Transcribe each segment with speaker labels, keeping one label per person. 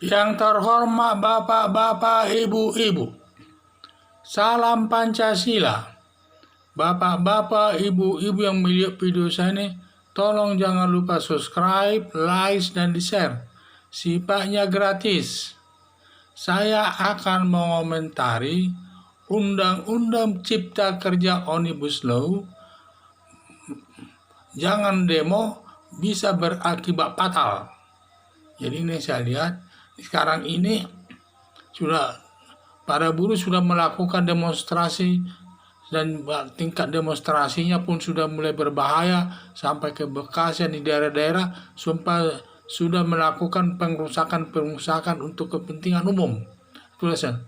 Speaker 1: Yang terhormat Bapak-Bapak, Ibu-Ibu, salam Pancasila. Bapak-bapak, ibu-ibu yang melihat video saya ini, tolong jangan lupa subscribe, like, dan di-share. Sifatnya gratis. Saya akan mengomentari Undang-Undang Cipta Kerja Omnibus Law. Jangan demo, bisa berakibat fatal. Jadi ini saya lihat, sekarang ini sudah para buruh sudah melakukan demonstrasi, dan tingkat demonstrasinya pun sudah mulai berbahaya sampai ke Bekasi di daerah-daerah sudah melakukan pengerusakan untuk kepentingan umum. Tulisan.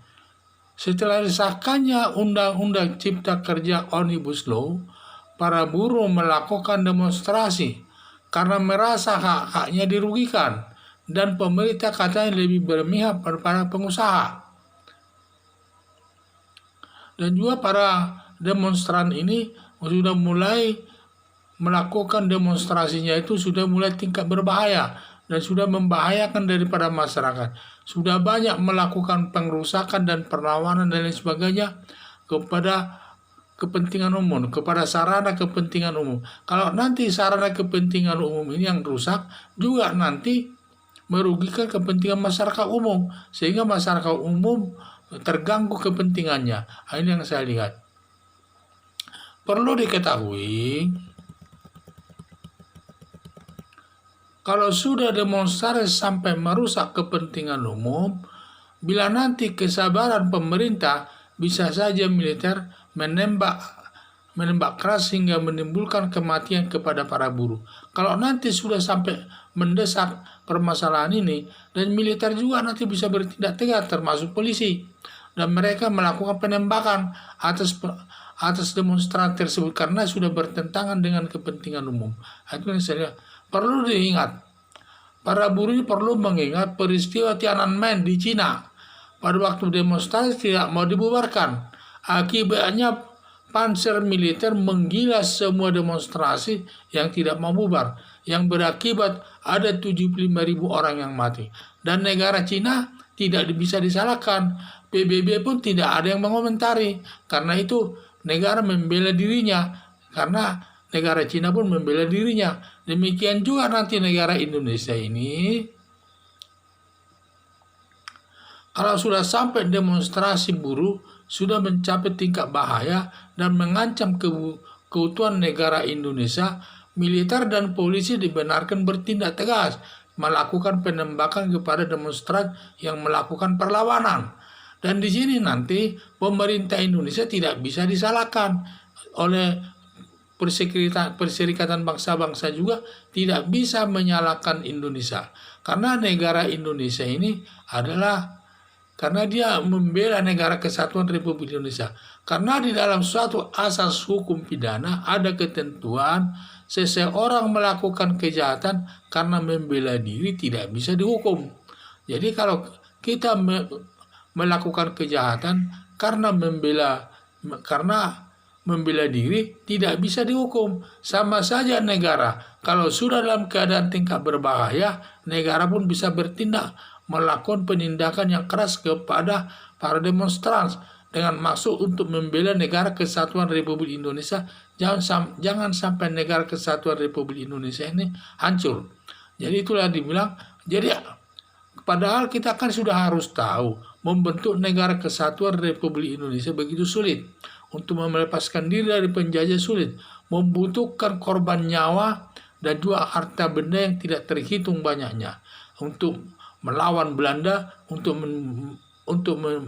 Speaker 1: Setelah disahkannya Undang-Undang Cipta Kerja Omnibus Law, para buruh melakukan demonstrasi karena merasa hak-haknya dirugikan dan pemerintah katanya lebih berpihak pada pengusaha. Dan juga para demonstran ini sudah mulai melakukan demonstrasinya itu sudah mulai tingkat berbahaya dan sudah membahayakan daripada masyarakat. Sudah banyak melakukan pengrusakan dan perlawanan dan lain sebagainya kepada kepentingan umum, kepada sarana kepentingan umum. Kalau nanti sarana kepentingan umum ini yang rusak, juga nanti merugikan kepentingan masyarakat umum, sehingga masyarakat umum terganggu kepentingannya. Ini yang saya lihat. Perlu diketahui, kalau sudah demonstrasi sampai merusak kepentingan umum, bila nanti kesabaran pemerintah, bisa saja militer menembak keras hingga menimbulkan kematian kepada para buruh. Kalau nanti sudah sampai mendesak permasalahan ini, dan militer juga nanti bisa bertindak tegas, termasuk polisi, dan mereka melakukan penembakan atas demonstran tersebut karena sudah bertentangan dengan kepentingan umum. Itu saya perlu diingat. Para buruh ini perlu mengingat peristiwa Tiananmen di Cina. Pada waktu demonstrasi tidak mau dibubarkan. Akibatnya panser militer menggilas semua demonstrasi yang tidak mau bubar, yang berakibat ada 75.000 orang yang mati. Dan negara Cina tidak bisa disalahkan. PBB pun tidak ada yang mengomentari. Karena itu negara membela dirinya. Karena negara Cina pun membela dirinya. Demikian juga nanti negara Indonesia ini, kalau sudah sampai demonstrasi buruh, sudah mencapai tingkat bahaya dan mengancam keutuhan negara Indonesia, militer dan polisi dibenarkan bertindak tegas, melakukan penembakan kepada demonstran yang melakukan perlawanan. Dan di sini nanti pemerintah Indonesia tidak bisa disalahkan oleh Perserikatan Bangsa-Bangsa, juga tidak bisa menyalahkan Indonesia. Karena negara Indonesia ini adalah karena dia membela negara kesatuan Republik Indonesia. Karena di dalam suatu asas hukum pidana ada ketentuan seseorang melakukan kejahatan karena membela diri tidak bisa dihukum. Jadi kalau kita melakukan kejahatan karena membela diri tidak bisa dihukum. Sama saja negara, kalau sudah dalam keadaan tingkat berbahaya, negara pun bisa bertindak melakukan penindakan yang keras kepada para demonstran dengan maksud untuk membela negara kesatuan Republik Indonesia. Jangan sampai negara kesatuan Republik Indonesia ini hancur. Jadi itulah dibilang, jadi padahal kita kan sudah harus tahu membentuk negara kesatuan Republik Indonesia begitu sulit. Untuk melepaskan diri dari penjajah sulit, membutuhkan korban nyawa dan juga harta benda yang tidak terhitung banyaknya untuk melawan Belanda, untuk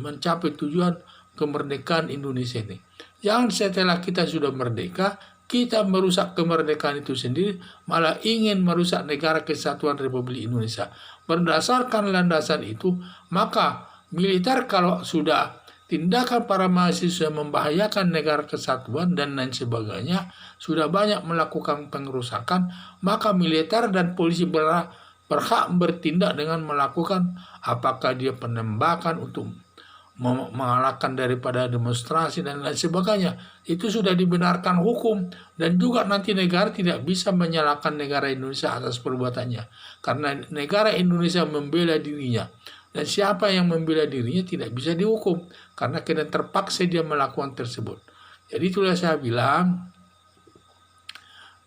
Speaker 1: mencapai tujuan kemerdekaan Indonesia ini. Jangan setelah kita sudah merdeka, kita merusak kemerdekaan itu sendiri, malah ingin merusak negara kesatuan Republik Indonesia. Berdasarkan landasan itu, maka militer kalau sudah tindakan para mahasiswa membahayakan negara kesatuan dan lain sebagainya, sudah banyak melakukan pengerusakan, maka militer dan polisi berhak bertindak dengan melakukan apakah dia penembakan untuk mengalahkan daripada demonstrasi dan lain sebagainya. Itu sudah dibenarkan hukum, dan juga nanti negara tidak bisa menyalahkan negara Indonesia atas perbuatannya, karena negara Indonesia membela dirinya. Dan siapa yang membela dirinya tidak bisa dihukum karena kena terpaksa dia melakukan tersebut. Jadi itulah saya bilang,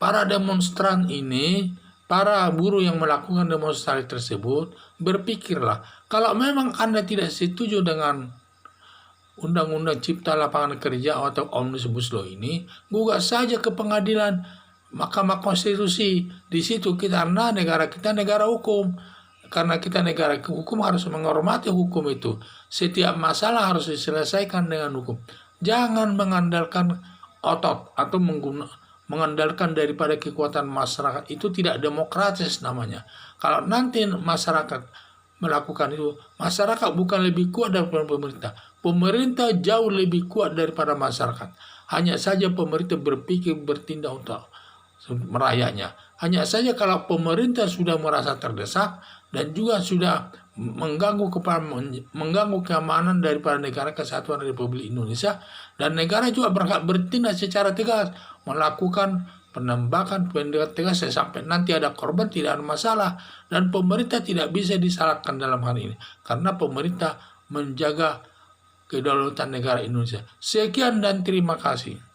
Speaker 1: para demonstran ini, para buruh yang melakukan demonstrasi tersebut, berpikirlah, kalau memang Anda tidak setuju dengan Undang-Undang Cipta Lapangan Kerja atau Omnibus Law ini, gugat saja ke pengadilan Mahkamah Konstitusi. Di situ karena negara kita negara hukum. Karena kita negara hukum harus menghormati hukum itu. Setiap masalah harus diselesaikan dengan hukum. Jangan mengandalkan otot atau mengandalkan daripada kekuatan masyarakat. Itu tidak demokratis namanya. Kalau nanti masyarakat melakukan itu, masyarakat bukan lebih kuat daripada pemerintah. Pemerintah jauh lebih kuat daripada masyarakat. Hanya saja pemerintah berpikir bertindak untuk merakyatnya. Hanya saja kalau pemerintah sudah merasa terdesak dan juga sudah mengganggu keamanan daripada negara kesatuan Republik Indonesia, dan negara juga berhak bertindak secara tegas, melakukan penembakan tegas sampai nanti ada korban, tidak ada masalah, dan pemerintah tidak bisa disalahkan dalam hal ini karena pemerintah menjaga kedaulatan negara Indonesia. Sekian dan terima kasih.